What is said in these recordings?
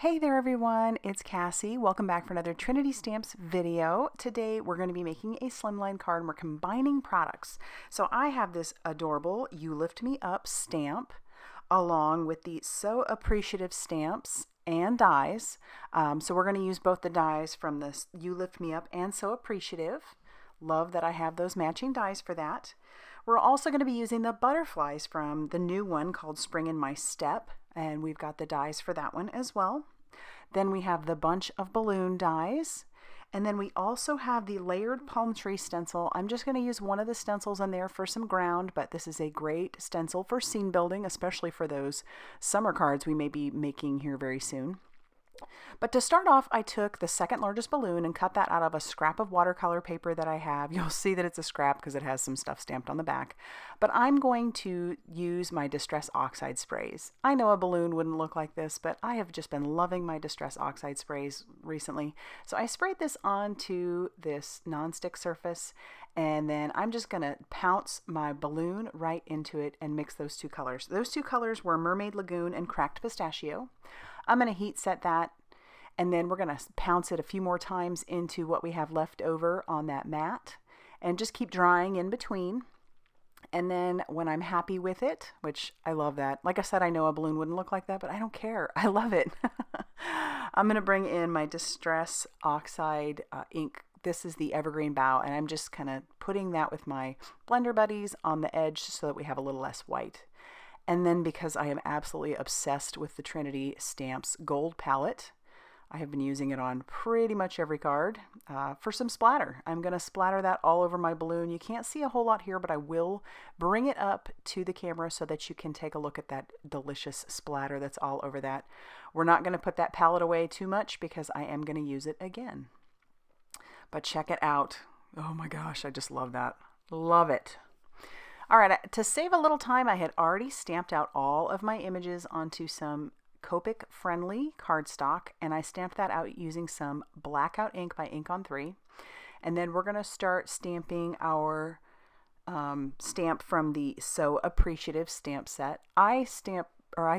Hey there everyone, it's Cassie. Welcome back for another Trinity Stamps video. Today we're going to be making a slimline card and we're combining products. So I have this adorable You Lift Me Up stamp along with the So Appreciative stamps and dies. So we're going to use both the dies from this You Lift Me Up and So Appreciative. Love that I have those matching dies for that. We're also going to be using the butterflies from the new one called Spring in My Step, and we've got the dies for that one as well. Then we have the bunch of balloon dies, and then we also have the layered palm tree stencil. I'm just going to use one of the stencils in there for some ground, but this is a great stencil for scene building, especially for those summer cards we may be making here very soon. But to start off, I took the second largest balloon and cut that out of a scrap of watercolor paper that I have. You'll see that it's a scrap because it has some stuff stamped on the back. But I'm going to use my Distress Oxide sprays. I know a balloon wouldn't look like this, but I have just been loving my Distress Oxide sprays recently. So I sprayed this onto this nonstick surface, and then I'm just going to pounce my balloon right into it and mix those two colors. Those two colors were Mermaid Lagoon and Cracked Pistachio. I'm going to heat set that, and then we're going to pounce it a few more times into what we have left over on that mat and just keep drying in between. And then when I'm happy with it, which I love that. Like I said, I know a balloon wouldn't look like that, but I don't care. I love it. I'm going to bring in my Distress Oxide ink. This is the Evergreen Bow, and I'm just kind of putting that with my blender buddies on the edge so that we have a little less white. And then because I am absolutely obsessed with the Trinity Stamps Gold Palette, I have been using it on pretty much every card for some splatter. I'm going to splatter that all over my balloon. You can't see a whole lot here, but I will bring it up to the camera so that you can take a look at that delicious splatter that's all over that. We're not going to put that palette away too much because I am going to use it again. But check it out. Oh my gosh, I just love that. Love it. All right, to save a little time, I had already stamped out all of my images onto some Copic-friendly cardstock, and I stamped that out using some Blackout ink by Ink on 3. And then we're going to start stamping our stamp from the So Appreciative stamp set. I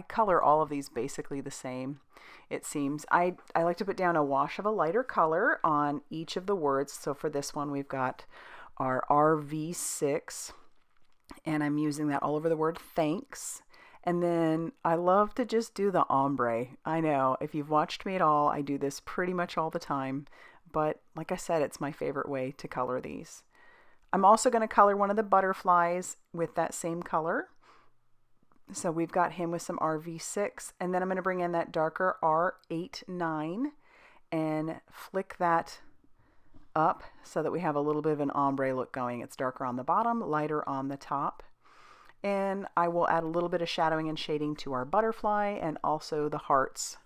color all of these basically the same, it seems. I like to put down a wash of a lighter color on each of the words. So for this one, we've got our RV6. And I'm using that all over the word thanks. And then I love to just do the ombre. I know, if you've watched me at all, I do this pretty much all the time. But like I said, it's my favorite way to color these. I'm also going to color one of the butterflies with that same color. So we've got him with some RV6. And then I'm going to bring in that darker R89 and flick that up so that we have a little bit of an ombre look going. It's darker on the bottom, lighter on the top. And I will add a little bit of shadowing and shading to our butterfly and also the hearts.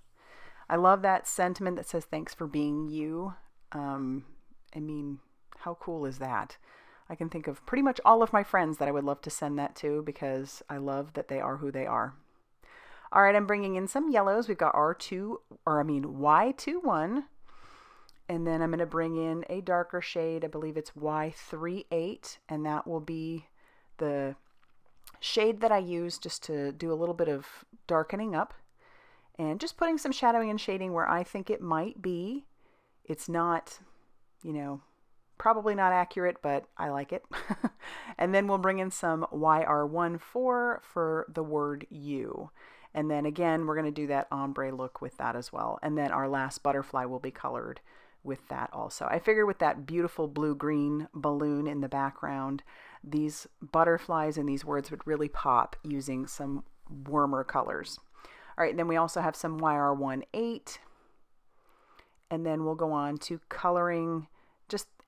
I love that sentiment that says thanks for being you. I mean, how cool is that? I can think of pretty much all of my friends that I would love to send that to because I love that they are who they are. All right, I'm bringing in some yellows. We've got Y21. And then I'm going to bring in a darker shade. I believe it's Y38, and that will be the shade that I use just to do a little bit of darkening up. And just putting some shadowing and shading where I think it might be. It's not, probably not accurate, but I like it. And then we'll bring in some YR14 for the word you. And then again, we're going to do that ombre look with that as well. And then our last butterfly will be colored with that also. I figured with that beautiful blue-green balloon in the background, these butterflies and these words would really pop using some warmer colors. All right, then we also have some YR18, and then we'll go on to coloring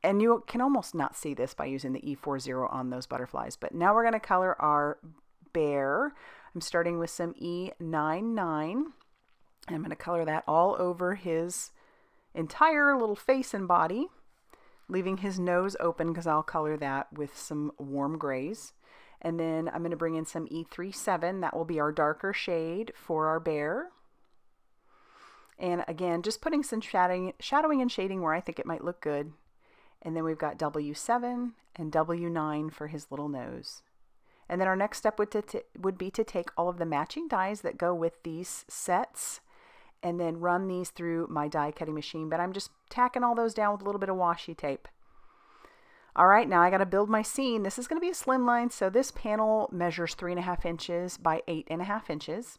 and you can almost not see this by using the E40 on those butterflies, but now we're going to color our bear. I'm starting with some E99, and I'm going to color that all over his entire little face and body, leaving his nose open because I'll color that with some warm grays. And then I'm going to bring in some E37. That will be our darker shade for our bear. And again, just putting some shadowing and shading where I think it might look good. And then we've got W7 and W9 for his little nose. And then our next step would be to take all of the matching dies that go with these sets and then run these through my die cutting machine, but I'm just tacking all those down with a little bit of washi tape. All right, now I got to build my scene. This is going to be a slimline, so this panel measures 3.5 inches by 8.5 inches.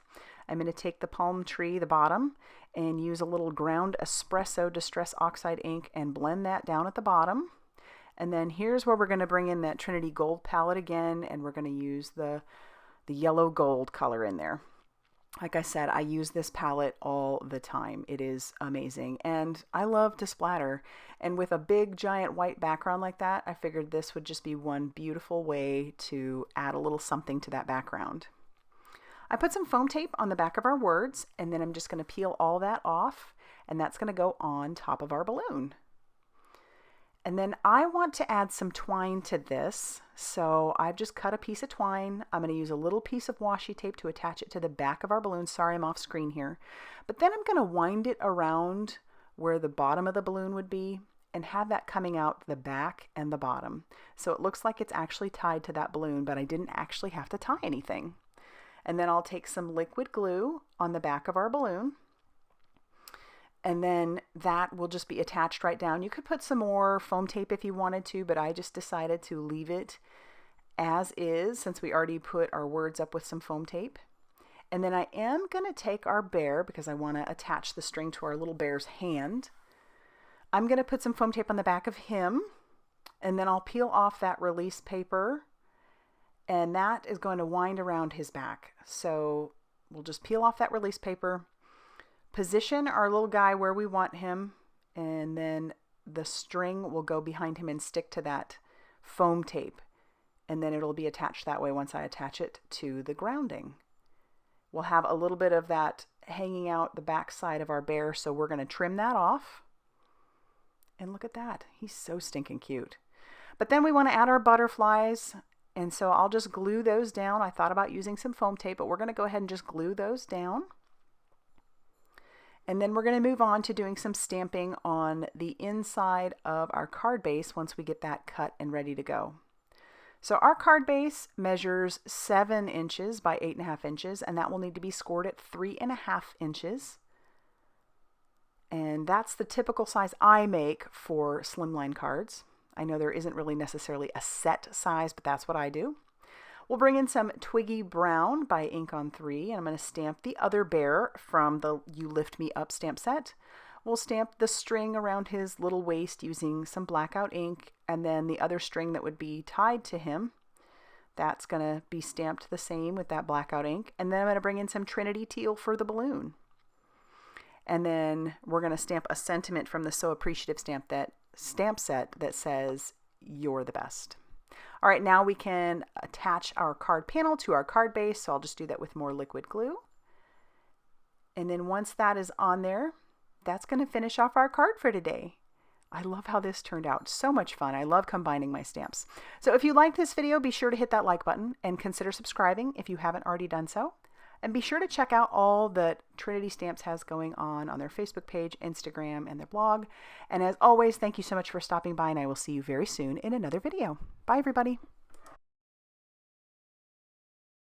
I'm going to take the palm tree, the bottom, and use a little ground espresso distress oxide ink and blend that down at the bottom. And then here's where we're going to bring in that Trinity gold palette again, and we're going to use the yellow gold color in there. Like I said, I use this palette all the time. It is amazing, and I love to splatter. And with a big giant white background like that, I figured this would just be one beautiful way to add a little something to that background. I put some foam tape on the back of our words, and then I'm just going to peel all that off, and that's going to go on top of our balloon. And then I want to add some twine to this, so I've just cut a piece of twine. I'm going to use a little piece of washi tape to attach it to the back of our balloon. Sorry, I'm off screen here. But then I'm going to wind it around where the bottom of the balloon would be and have that coming out the back and the bottom. So it looks like it's actually tied to that balloon, but I didn't actually have to tie anything. And then I'll take some liquid glue on the back of our balloon, and then that will just be attached right down. You could put some more foam tape if you wanted to, but I just decided to leave it as is since we already put our words up with some foam tape. And then I am going to take our bear, because I want to attach the string to our little bear's hand. I'm going to put some foam tape on the back of him, and then I'll peel off that release paper, and that is going to wind around his back. So we'll just peel off that release paper, position our little guy where we want him, and then the string will go behind him and stick to that foam tape, and then it'll be attached that way once I attach it to the grounding. We'll have a little bit of that hanging out the back side of our bear, so we're going to trim that off. And look at that, he's so stinking cute. But then we want to add our butterflies, and so I'll just glue those down. I thought about using some foam tape, but we're going to go ahead and just glue those down. And then we're going to move on to doing some stamping on the inside of our card base once we get that cut and ready to go. So our card base measures 7 inches by 8.5 inches, and that will need to be scored at 3.5 inches. And that's the typical size I make for slimline cards. I know there isn't really necessarily a set size, but that's what I do. We'll bring in some Twiggy Brown by Ink on 3, and I'm going to stamp the other bear from the You Lift Me Up stamp set. We'll stamp the string around his little waist using some Blackout ink, and then the other string that would be tied to him, that's going to be stamped the same with that Blackout ink. And then I'm going to bring in some Trinity Teal for the balloon. And then we're going to stamp a sentiment from the So Appreciative stamp set that says, "You're the best." All right, now we can attach our card panel to our card base, so I'll just do that with more liquid glue. And then once that is on there, that's going to finish off our card for today. I love how this turned out. So much fun. I love combining my stamps. So if you liked this video, be sure to hit that like button and consider subscribing if you haven't already done so. And be sure to check out all that Trinity Stamps has going on their Facebook page, Instagram, and their blog. And as always, thank you so much for stopping by, and I will see you very soon in another video. Bye, everybody.